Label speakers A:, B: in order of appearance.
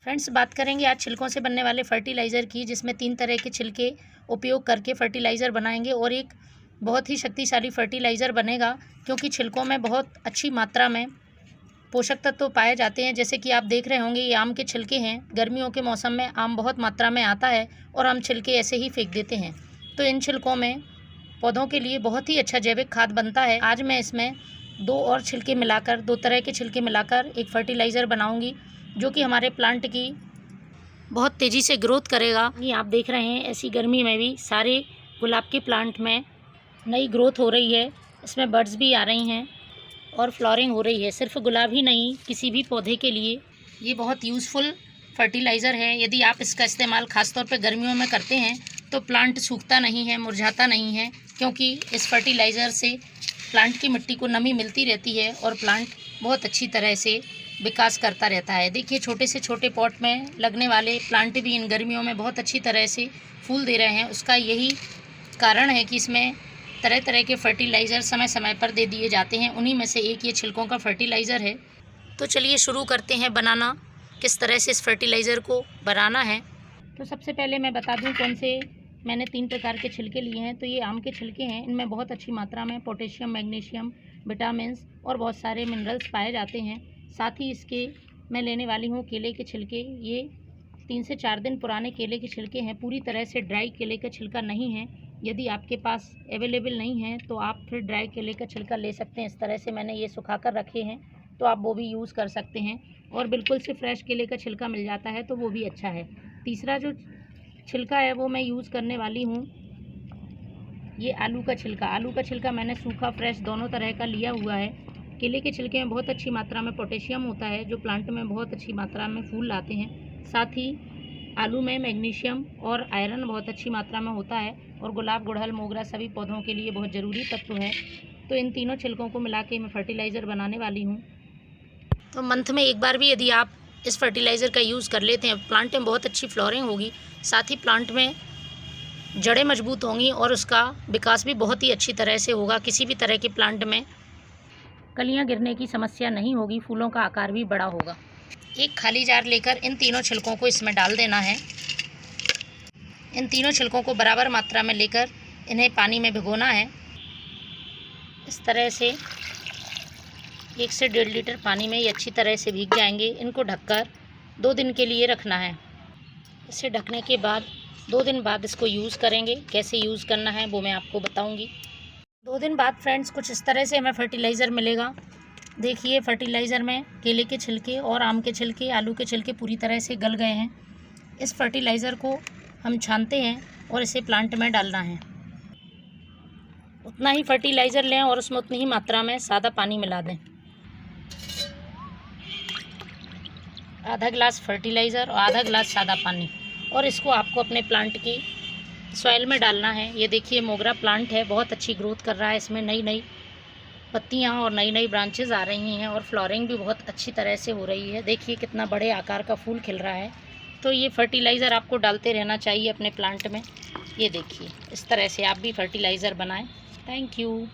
A: Friends, बात करेंगे आज छिलकों से बनने वाले फर्टिलाइज़र की, जिसमें 3 तरह के छिलके उपयोग करके फर्टिलाइज़र बनाएंगे और एक बहुत ही शक्तिशाली फर्टिलाइज़र बनेगा, क्योंकि छिलकों में बहुत अच्छी मात्रा में पोषक तत्व पाए जाते हैं। जैसे कि आप देख रहे होंगे, ये आम के छिलके हैं। गर्मियों के मौसम में आम बहुत मात्रा में आता है और हम छिलके ऐसे ही फेंक देते हैं, तो इन छिलकों में पौधों के लिए बहुत ही अच्छा जैविक खाद बनता है। आज मैं इसमें 2 और छिलके मिलाकर, 2 तरह के छिलके मिलाकर एक फर्टिलाइज़र बनाऊंगी, जो कि हमारे प्लांट की बहुत तेज़ी से ग्रोथ करेगा। ये आप देख रहे हैं, ऐसी गर्मी में भी सारे गुलाब के प्लांट में नई ग्रोथ हो रही है। इसमें बड्स भी आ रही हैं और फ्लावरिंग हो रही है। सिर्फ गुलाब ही नहीं, किसी भी पौधे के लिए ये बहुत यूज़फुल फर्टिलाइज़र है। यदि आप इसका इस्तेमाल ख़ासतौर पर गर्मियों में करते हैं तो प्लांट सूखता नहीं है, मुरझाता नहीं है, क्योंकि इस फर्टिलाइज़र से प्लांट की मिट्टी को नमी मिलती रहती है और प्लांट बहुत अच्छी तरह से विकास करता रहता है। देखिए, छोटे से छोटे पॉट में लगने वाले प्लांट भी इन गर्मियों में बहुत अच्छी तरह से फूल दे रहे हैं। उसका यही कारण है कि इसमें तरह तरह के फर्टिलाइज़र समय समय पर दे दिए जाते हैं। उन्हीं में से एक ये छिलकों का फर्टिलाइज़र है। तो चलिए शुरू करते हैं बनाना, किस तरह से इस फर्टिलाइज़र को बनाना है। तो सबसे पहले मैं बता दूं कौन से मैंने 3 प्रकार के छिलके लिए हैं। तो ये आम के छिलके हैं। इनमें बहुत अच्छी मात्रा में पोटेशियम, मैग्नीशियम, विटामिन्स और बहुत सारे मिनरल्स पाए जाते हैं। साथ ही इसके मैं लेने वाली हूँ केले के छिलके। ये 3 से 4 दिन पुराने केले के छिलके हैं, पूरी तरह से ड्राई केले का छिलका नहीं है। यदि आपके पास अवेलेबल नहीं है तो आप फिर ड्राई केले का छिलका ले सकते हैं। इस तरह से मैंने ये सुखा कर रखे हैं, तो आप वो भी यूज़ कर सकते हैं। और बिल्कुल से फ्रेश केले का छिलका मिल जाता है तो वो भी अच्छा है। तीसरा जो छिलका है वो मैं यूज़ करने वाली हूँ, ये आलू का छिलका। आलू का छिलका मैंने सूखा फ्रेश दोनों तरह का लिया हुआ है। केले के छिलके में बहुत अच्छी मात्रा में पोटेशियम होता है, जो प्लांट में बहुत अच्छी मात्रा में फूल लाते हैं। साथ ही आलू में मैग्नीशियम और आयरन बहुत अच्छी मात्रा में होता है, और गुलाब, गुड़हल, मोगरा सभी पौधों के लिए बहुत ज़रूरी तत्व है। तो इन तीनों छिलकों को मिला के मैं फर्टिलाइज़र बनाने वाली हूँ। तो मंथ में एक बार भी यदि आप इस फर्टिलाइज़र का यूज़ कर लेते हैं, प्लांट में बहुत अच्छी फ्लावरिंग होगी, साथ ही प्लांट में जड़ें मजबूत होंगी और उसका विकास भी बहुत ही अच्छी तरह से होगा। किसी भी तरह के प्लांट में कलियां गिरने की समस्या नहीं होगी, फूलों का आकार भी बड़ा होगा। एक खाली जार लेकर इन तीनों छिलकों को इसमें डाल देना है। इन तीनों छिलकों को बराबर मात्रा में लेकर इन्हें पानी में भिगोना है। इस तरह से 1 से 1.5 लीटर पानी में ये अच्छी तरह से भीग जाएंगे। इनको ढककर 2 दिन के लिए रखना है। इसे ढकने के बाद 2 दिन बाद इसको यूज़ करेंगे। कैसे यूज़ करना है वो मैं आपको बताऊंगी। 2 दिन बाद फ्रेंड्स कुछ इस तरह से हमें फर्टिलाइज़र मिलेगा। देखिए, फर्टिलाइज़र में केले के छिलके और आम के छिलके, आलू के छिलके पूरी तरह से गल गए हैं। इस फर्टिलाइज़र को हम छानते हैं और इसे प्लांट में डालना है। उतना ही फर्टिलाइज़र लें और उसमें उतनी ही मात्रा में सादा पानी मिला दें। आधा ग्लास फर्टिलाइज़र और आधा ग्लास सादा पानी, और इसको आपको अपने प्लांट की सॉइल में डालना है। ये देखिए, मोगरा प्लांट है, बहुत अच्छी ग्रोथ कर रहा है। इसमें नई नई पत्तियां और नई नई ब्रांचेस आ रही हैं और फ्लावरिंग भी बहुत अच्छी तरह से हो रही है। देखिए कितना बड़े आकार का फूल खिल रहा है। तो ये फर्टिलाइज़र आपको डालते रहना चाहिए अपने प्लांट में। ये देखिए, इस तरह से आप भी फर्टिलाइज़र बनाएं। Thank you.